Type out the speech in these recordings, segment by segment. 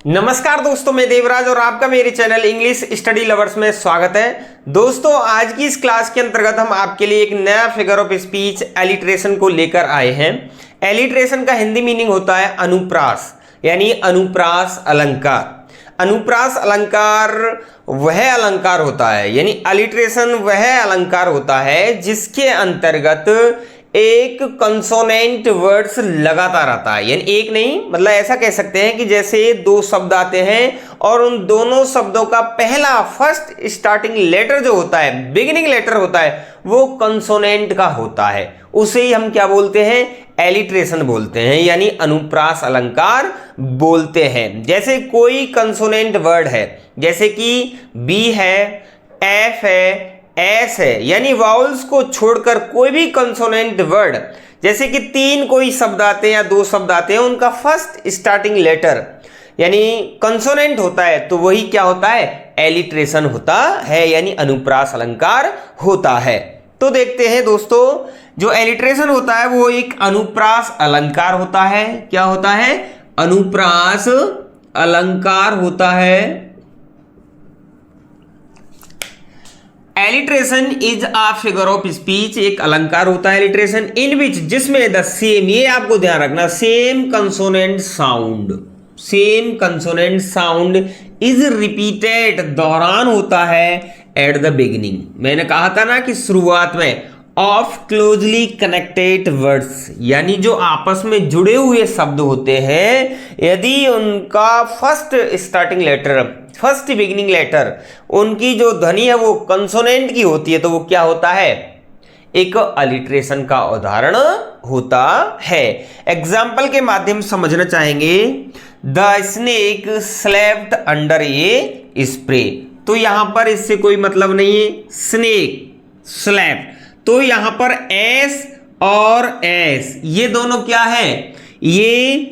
नमस्कार दोस्तों, मैं देवराज और आपका मेरे चैनल इंग्लिश स्टडी लवर्स में स्वागत है। दोस्तों, आज की इस क्लास के अंतर्गत हम आपके लिए एक नया फिगर ऑफ स्पीच एलिट्रेशन को लेकर आए हैं। एलिट्रेशन का हिंदी मीनिंग होता है अनुप्रास, यानी अनुप्रास अलंकार। अनुप्रास अलंकार वह अलंकार होता है, यानी अलिट्रेशन वह अलंकार होता है जिसके अंतर्गत एक कंसोनेंट वर्ड्स लगातार आता है। यानी एक नहीं, मतलब ऐसा कह सकते हैं कि जैसे दो शब्द आते हैं और उन दोनों शब्दों का पहला फर्स्ट स्टार्टिंग लेटर जो होता है, बिगिनिंग लेटर होता है, वो कंसोनेंट का होता है। उसे ही हम क्या बोलते हैं? एलिट्रेशन बोलते हैं, यानी अनुप्रास अलंकार बोलते हैं। जैसे कोई कंसोनेंट वर्ड है, जैसे कि बी है, एफ है, एस है, यानी वाउल्स को छोड़कर कोई भी कंसोनेंट वर्ड, जैसे कि तीन कोई शब्द आते हैं या दो शब्द आते हैं, उनका फर्स्ट स्टार्टिंग लेटर यानी कंसोनेंट होता है, तो वही क्या होता है? एलिट्रेशन होता है, यानी अनुप्रास अलंकार होता है। तो देखते हैं दोस्तों, जो एलिट्रेशन होता है वो एक अनुप्रास अलंकार होता है। क्या होता है? अनुप्रास अलंकार होता है। Alliteration is a figure of speech, एक अलंकार होता है एलिट्रेशन, इन विच, जिसमें द सेम, ये आपको ध्यान रखना, same consonant sound is repeated, दोहरान होता है एट द बिगिनिंग। मैंने कहा था ना कि शुरुआत में, ऑफ क्लोजली कनेक्टेड वर्ड्स, यानी जो आपस में जुड़े हुए शब्द होते हैं, यदि उनका first starting letter, first beginning letter, उनकी जो ध्वनि है वो कंसोनेंट की होती है, तो वो क्या होता है? एक अलिट्रेशन का उदाहरण होता है। एग्जाम्पल के माध्यम से समझना चाहेंगे, the snake slept under A spray. तो यहां पर इससे कोई मतलब नहीं है, स्नेक स्लेप्ट, तो यहां पर एस और एस ये दोनों क्या है? ये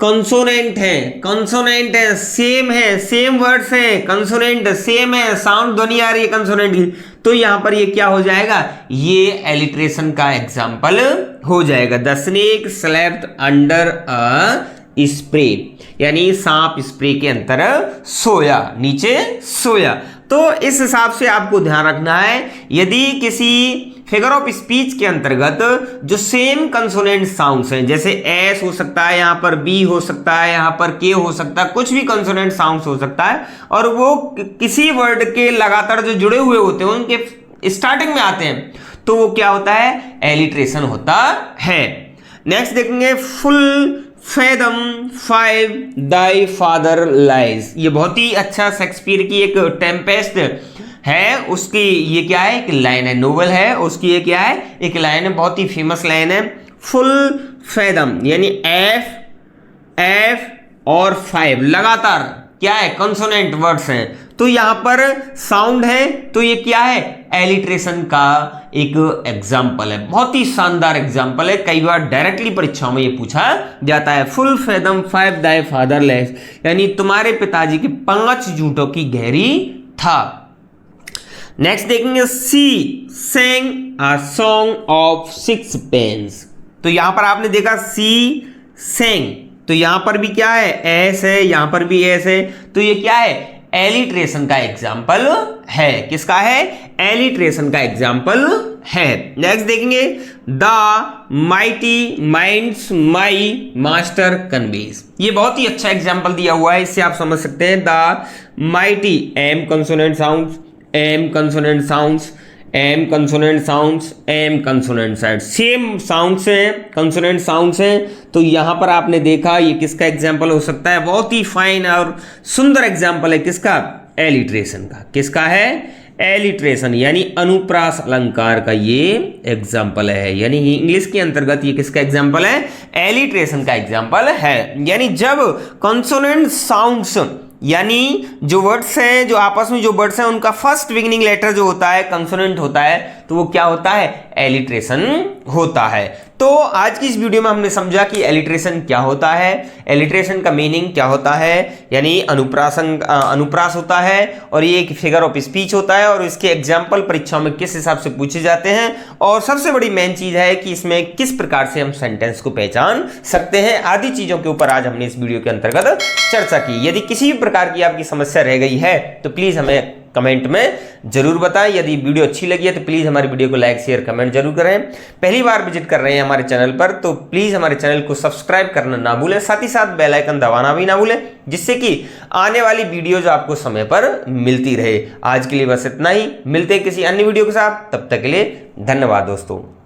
कंसोनेंट है, सेम है, सेम वर्ड्स है, कंसोनेंट सेम है, साउंड ध्वनि आ रही है कंसोनेंट की, तो यहां पर ये क्या हो जाएगा? ये एलिट्रेशन का एग्जाम्पल हो जाएगा। The snake slept under a spray, यानी सांप स्प्रे के अंतर सोया, नीचे सोया। तो इस हिसाब से आपको ध्यान रखना है, यदि किसी फिगर ऑफ स्पीच के अंतर्गत जो सेम कंसोनेंट साउंड्स हैं, जैसे एस हो सकता है, यहां पर बी हो सकता है, यहां पर के हो सकता है, कुछ भी कंसोनेंट साउंड्स हो सकता है, और वो किसी वर्ड के लगातार जो जुड़े हुए होते हैं उनके स्टार्टिंग में आते हैं, तो वो क्या होता है? एलिट्रेशन होता है। नेक्स्ट देखेंगे, फुल फेदम 5 दाई फादर लाइज। ये बहुत ही अच्छा शेक्सपियर की एक टेम्पेस्ट है, उसकी ये क्या है? एक लाइन है, नोवेल है, उसकी ये क्या है? एक लाइन है, बहुत ही फेमस लाइन है। फुल फेदम यानी एफ और 5 लगातार क्या है? कंसोनेंट वर्ड्स हैं, तो यहां पर साउंड है, तो ये क्या है? एलिट्रेशन का एक एग्जाम्पल है, बहुत ही शानदार एग्जाम्पल है। कई बार डायरेक्टली परीक्षाओं में ये पूछा जाता है। फुल फेदम 5 दाई फादर लेस, यानी तुम्हारे पिताजी के 5 जूटों की गहरी था। नेक्स्ट देखेंगे, सी Seng a song of 6 pens. तो यहां पर आपने देखा सी सेंग, तो यहां पर भी क्या है? एस है, यहां पर भी एस है, तो ये क्या है? एलिट्रेशन का एग्जाम्पल है। किसका है? एलिट्रेशन का एग्जाम्पल है। नेक्स्ट देखेंगे, the mighty minds my master conveys. ये बहुत ही अच्छा एग्जाम्पल दिया हुआ है, इससे आप समझ सकते हैं। The mighty, M consonant sounds, M consonant sounds, M consonant sounds, M consonant sounds, same sounds हैं, कंसोनेंट साउंड्स हैं, तो यहां पर आपने देखा ये किसका एग्जाम्पल हो सकता है? बहुत ही फाइन और सुंदर एग्जाम्पल है, किसका? एलिट्रेशन का। किसका है? एलिट्रेशन, यानी अनुप्रास अलंकार का ये एग्जाम्पल है, यानी इंग्लिश के अंतर्गत ये किसका एग्जाम्पल है? एलिट्रेशन का एग्जाम्पल है। यानी जब कंसोनेंट साउंड्स, यानी जो वर्ड्स हैं, जो आपस में जो वर्ड्स हैं, उनका फर्स्ट बिगिनिंग लेटर जो होता है कंसोनेंट होता है, तो वो क्या होता है? एलिट्रेशन होता है। तो आज की इस वीडियो में हमने समझा कि एलिट्रेशन क्या होता है, एलिट्रेशन का मीनिंग क्या होता है, यानी अनुप्रास होता है, और ये एक फिगर ऑफ स्पीच होता है, और इसके एग्जाम्पल परीक्षाओं में किस हिसाब से पूछे जाते हैं, और सबसे बड़ी मेन चीज है कि इसमें किस प्रकार से हम सेंटेंस को पहचान सकते हैं, आदि चीजों के ऊपर आज हमने इस वीडियो के अंतर्गत चर्चा की। यदि किसी भी प्रकार की आपकी समस्या रह गई है तो प्लीज हमें कमेंट में जरूर बताएं। यदि वीडियो अच्छी लगी है तो प्लीज हमारी वीडियो को लाइक शेयर कमेंट जरूर करें। पहली बार विजिट कर रहे हैं हमारे चैनल पर तो प्लीज हमारे चैनल को सब्सक्राइब करना ना भूलें, साथ ही साथ बेल आइकन दबाना भी ना भूलें, जिससे कि आने वाली वीडियोज आपको समय पर मिलती रहे। आज के लिए बस इतना ही, मिलते हैं किसी अन्य वीडियो के साथ, तब तक के लिए धन्यवाद दोस्तों।